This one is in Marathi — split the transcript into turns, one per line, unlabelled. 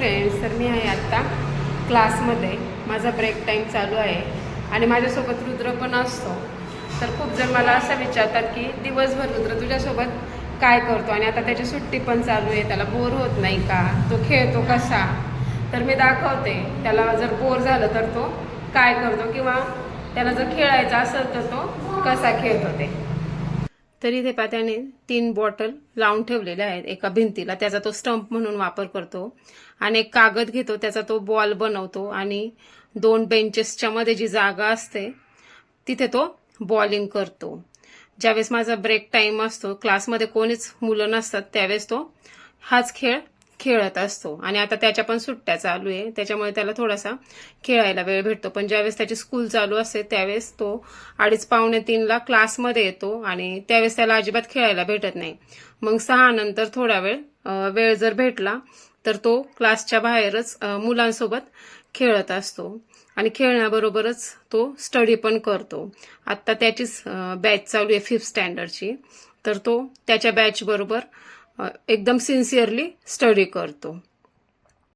फ्रेंड्स, तर मी आहे आत्ता क्लासमध्ये. माझा ब्रेक टाईम चालू आहे आणि माझ्यासोबत रुद्र पण असतो. तर खूप जण मला असं विचारतात की दिवसभर रुद्र तुझ्यासोबत काय करतो, आणि आता त्याची सुट्टी पण चालू आहे, त्याला बोर होत नाही का, तो खेळतो कसा. तर मी दाखवते त्याला जर बोर झालं तर तो काय करतो, किंवा त्याला जर खेळायचं असेल तर तो कसा खेळतो ते. तर इथे पहा, त्याने 3 बॉटल लावून ठेवलेल्या आहेत एका भिंतीला. त्याचा तो स्टंप म्हणून वापर करतो. आणि एक कागद घेतो, त्याचा तो बॉल बनवतो आणि 2 बेंचेसच्या मध्ये जी जागा असते तिथे तो बॉलिंग करतो. ज्यावेळेस माझा ब्रेक टाइम असतो, क्लासमध्ये कोणीच मुलं नसतात, त्यावेळेस तो हाच खेळ खेळत असतो. आणि आता त्याच्या पण सुट्ट्या चालू आहे, त्याच्यामुळे त्याला थोडासा खेळायला वेळ भेटतो. पण ज्यावेळेस त्याची स्कूल चालू असते त्यावेळेस तो 2:30-3ला क्लासमध्ये येतो आणि त्यावेळेस त्याला अजिबात खेळायला भेटत नाही. मग 6 नंतर थोडा वेळ जर भेटला तर तो क्लासच्या बाहेरच मुलांसोबत खेळत असतो. आणि खेळण्याबरोबरच तो स्टडी पण करतो. आत्ता त्याचीच बॅच चालू आहे 5th स्टँडर्डची. तर तो त्याच्या बॅच बरोबर एकदम सिन्सिअरली स्टडी करतो.